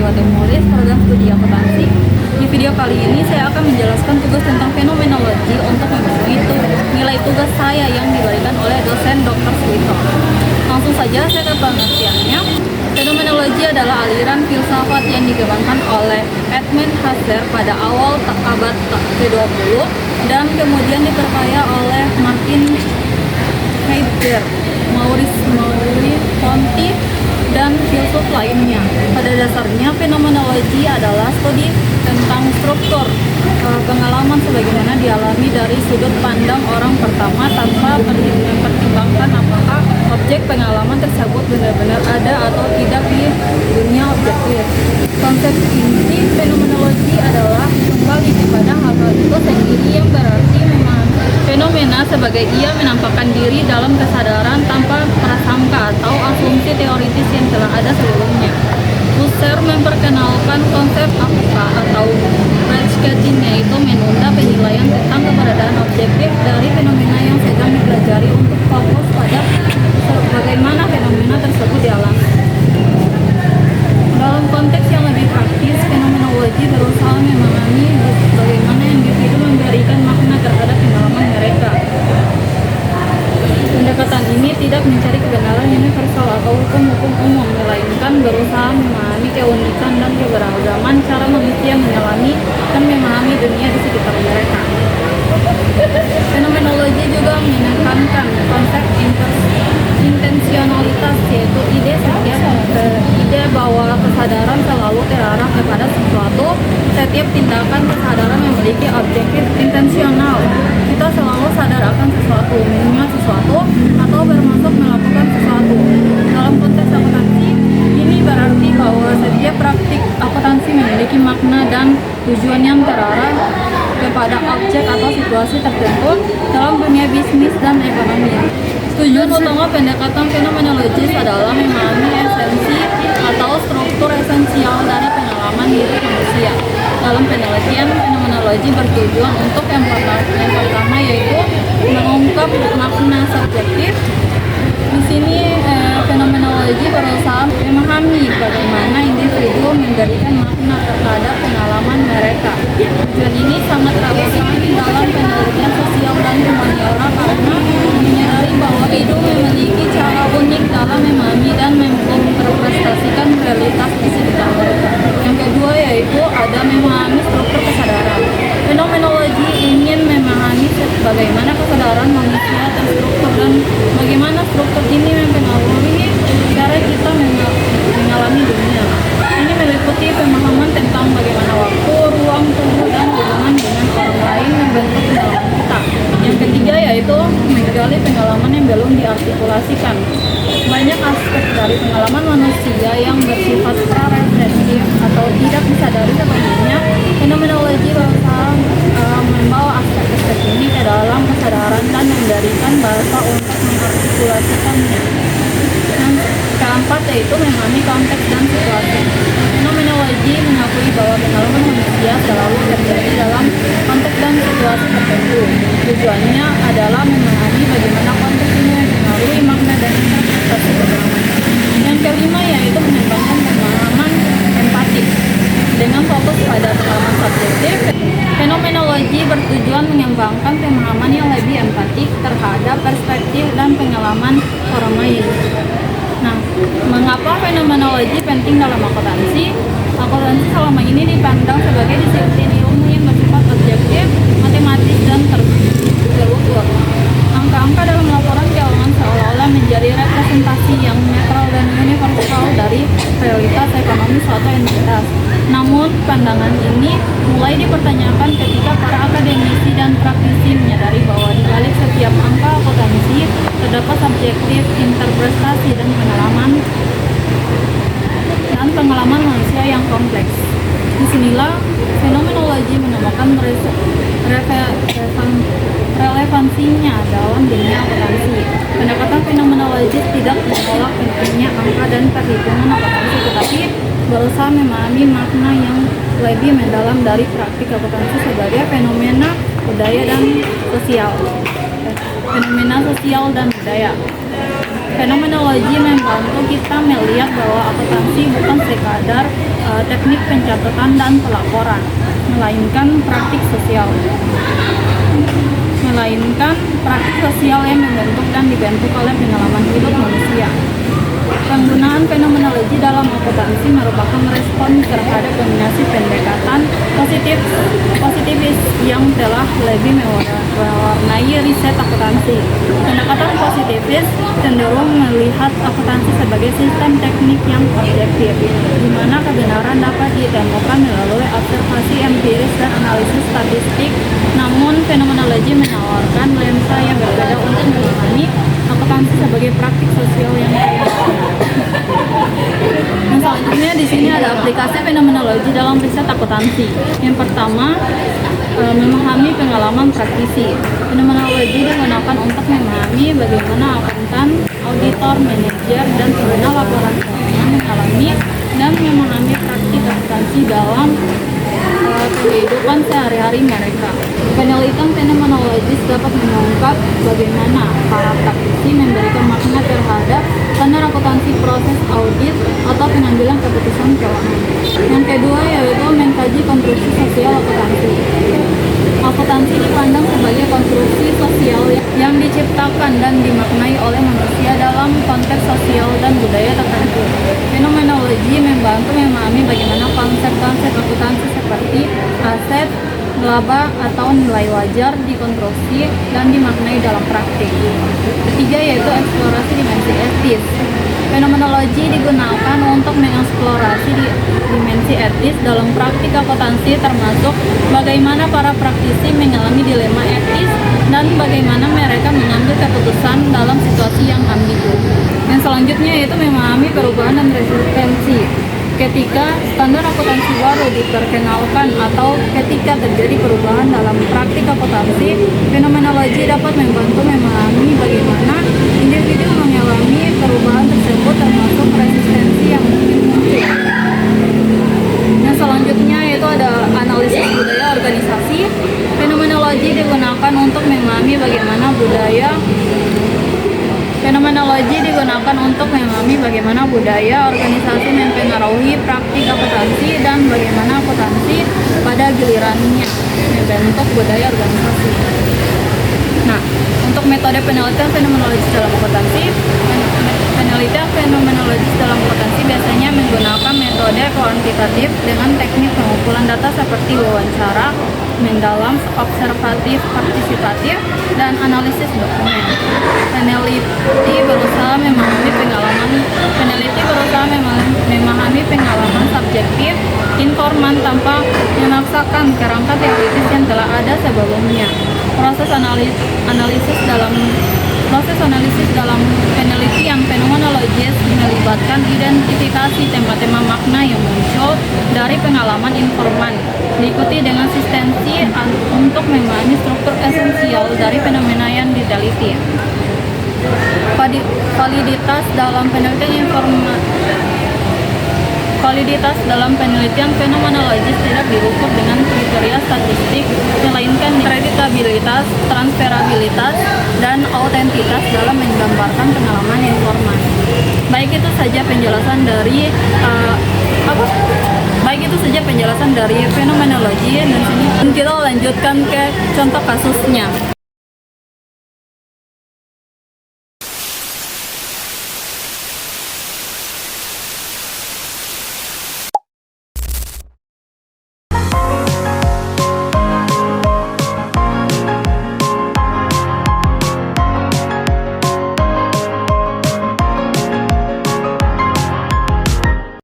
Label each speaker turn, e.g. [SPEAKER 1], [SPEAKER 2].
[SPEAKER 1] Temulis, program studi akuntansi. Di video kali ini saya akan menjelaskan tugas tentang fenomenologi untuk memenuhi nilai tugas saya yang diberikan oleh dosen Dr. Suwito. Langsung saja saya ke pengertiannya. Fenomenologi adalah aliran filsafat yang dikembangkan oleh Edmund Husserl pada awal abad ke-20 dan kemudian diperkaya oleh Martin Heidegger, Maurice Comte, dan filsuf lainnya. Pada dasarnya, fenomenologi adalah studi tentang struktur pengalaman sebagaimana dialami dari sudut pandang orang pertama tanpa mempertimbangkan apakah objek pengalaman tersebut benar-benar ada atau tidak di dunia objektif. Konsep inti fenomenologi adalah kembali kepada hal-hal itu sendiri yang berarti memahami fenomena sebagai ia menampakkan diri dalam kesadaran tanpa prasangka atau asumsi teoritis yang telah ada sebelumnya. Husserl memperkenalkan konsep apa atau Reichsgattung, yaitu menunda penilaian tentang keberadaan objektif dari fenomena yang sedang dipelajari untuk fokus pada bagaimana fenomena tersebut dialami. Dalam konteks yang lebih praktis, fenomenologi berusaha memahami bagaimana individu memberikan makna terhadap pengalaman mereka. Pendekatan ini tidak mencari kebenaran universal atau hukum-hukum umum, melainkan berusaha memahami keunikan dan keberagaman cara manusia mengalami dan memahami dunia di sekitar mereka. Fenomenologi juga menekankan konsep intensionalitas, yaitu ide bahwa kesadaran selalu terarah kepada sesuatu. Setiap tindakan kesadaran memiliki objektif intensional. Kita selalu sadar akan sesuatu, mengingat sesuatu, atau bermaksud melakukan sesuatu. Dalam konteks akuntansi, ini berarti bahwa setiap praktik akuntansi memiliki makna dan tujuan yang terarah kepada objek atau situasi tertentu dalam dunia bisnis dan ekonomi. Tujuan utama pendekatan fenomenologis adalah memahami esensi atau struktur esensial dari pengalaman hidup manusia. Dalam penelitian, fenomenologi bertujuan untuk yang pertama yaitu mengungkap makna subjektif. Di sini fenomenologi berusaha memahami bagaimana individu memberikan makna terhadap pengalaman mereka. Tujuan ini sangat relevan dalam penelitian sosial dan humaniora karena menyadari bahwa hidup memiliki cara unik dalam memahami dan mempresentasikan realitas di sekitar mereka. Yang kedua yaitu ada memahami struktur kesadaran. Fenomenologi ingin memahami bagaimana kesadaran manusia terstruktur dan bagaimana struktur ini mempengaruhi cara kita mengalami dunia. Ini meliputi pemahaman tentang bagaimana waktu, ruang, tubuh, dan hubungan dengan orang lain membentuk pengalaman kita. Yang ketiga yaitu menggali pengalaman yang belum diartikulasikan. Banyak aspek dari pengalaman manusia yang bersifat prarefleksif atau tidak disadari sepenuhnya. Fenomenologi berusaha membawa aspek-aspek ini ke dalam kesadaran dan memberikan bahasa untuk mengartikulasikannya. Yang keempat yaitu memahami konteks dan situasi. Fenomenologi mengakui bahwa pengalaman manusia selalu terjadi dalam konteks dan situasi tertentu. Tujuannya adalah memahami bagaimana konteks ini mempengaruhi makna dan interpretasi pengalaman. Yang kelima yaitu mengembangkan pemahaman empatik. Dengan fokus pada pengalaman subjektif, fenomenologi bertujuan mengembangkan pemahaman yang lebih empatik terhadap perspektif dan pengalaman orang lain. Nah, mengapa fenomenologi penting dalam akuntansi? Akuntansi selama ini dipandang sebagai disiplin ilmu yang bersifat objektif, matematis, dan terukur. Angka-angka dalam laporan keuangan seolah-olah menjadi representasi yang netral dan universal dari realitas ekonomi suatu entitas. Namun, pandangan ini mulai dipertanyakan ketika para akademisi dan praktisi menyadari bahwa di balik setiap angka akuntansi terdapat subjektif, interpretasi, dan pengalaman manusia yang kompleks. Disinilah fenomenologi menemukan relevansinya dalam dunia akuntansi. Pendekatan fenomenologis tidak menolak pentingnya angka dan perhitungan akuntansi, tetapi berusaha memahami makna yang lebih mendalam dari praktik akuntansi sebagai fenomena budaya dan sosial. Fenomena sosial dan budaya. Fenomenologi membantu kita melihat bahwa akuntansi bukan sekadar teknik pencatatan dan pelaporan, melainkan praktik sosial yang membentuk dan dibentuk oleh pengalaman hidup manusia. Penggunaan fenomenologi dalam akuntansi merupakan respon terhadap dominasi pendekatan positivis yang telah lebih mewarnai riset akuntansi. Pendekatan positivis cenderung melihat akuntansi sebagai sistem teknik yang objektif, di mana kebenaran dapat ditemukan melalui observasi empiris dan analisis statistik. Namun, fenomenologi menawarkan lensa yang berbeda untuk memahami akuntansi sebagai praktik sosial yang Nah, selanjutnya di sini ada aplikasi fenomenologi dalam riset akuntansi. Yang pertama, memahami pengalaman praktisi. Fenomenologi digunakan untuk memahami bagaimana akuntan, auditor, manajer, dan pengguna laporan keuangan mengalami dan memahami praktik akuntansi dalam kehidupan sehari-hari mereka. Penelitian fenomenologis dapat mengungkap bagaimana para praktisi memberikan makna terhadap standar akuntansi, proses audit, atau pengambilan keputusan keuangan. Yang kedua yaitu mengkaji konstruksi sosial akuntansi. Akuntansi dipandang sebagai konstruksi sosial yang diciptakan dan dimaknai oleh manusia dalam konteks sosial dan budaya tertentu. Fenomenologi membantu memahami bagaimana konsep-konsep akuntansi seperti aset, laba, atau nilai wajar dikonstruksi dan dimaknai dalam praktik. Ketiga yaitu eksplorasi dimensi etis. Fenomenologi digunakan untuk mengeksplorasi dimensi etis dalam praktik akuntansi, termasuk bagaimana para praktisi mengalami dilema etis dan bagaimana mereka mengambil keputusan dalam situasi yang ambigu. Yang selanjutnya yaitu memahami perubahan dan resistensi. Ketika standar akuntansi baru diperkenalkan atau ketika terjadi perubahan dalam praktik akuntansi, fenomenologi dapat membantu memahami bagaimana individu mengalami perubahan tersebut, termasuk resistensi yang mungkin muncul. Yang selanjutnya yaitu ada analisis budaya organisasi. Fenomenologi digunakan untuk memahami bagaimana budaya organisasi mempengaruhi praktik akuntansi dan bagaimana akuntansi pada gilirannya membentuk budaya organisasi. Nah, untuk metode penelitian fenomenologis dalam akuntansi, biasanya menggunakan metode kuantitatif dengan teknik pengumpulan data seperti wawancara mendalam, observatif, partisipatif, dan analisis dokumen. Peneliti berusaha memahami pengalaman subjektif informan tanpa memaksakan kerangka teoritis yang telah ada sebelumnya. Proses analisis dalam penelitian fenomenologis melibatkan identifikasi tema-tema makna yang muncul dari pengalaman informan, diikuti dengan asistensi untuk memahami struktur esensial dari fenomena yang diteliti. Validitas dalam penelitian fenomenologis tidak diukur dengan kriteria statistik, melainkan kreditabilitas, transferabilitas, dan autentitas dalam menggambarkan pengalaman informan. Baik itu saja penjelasan dari fenomenologi, dan sini kita lanjutkan ke contoh kasusnya.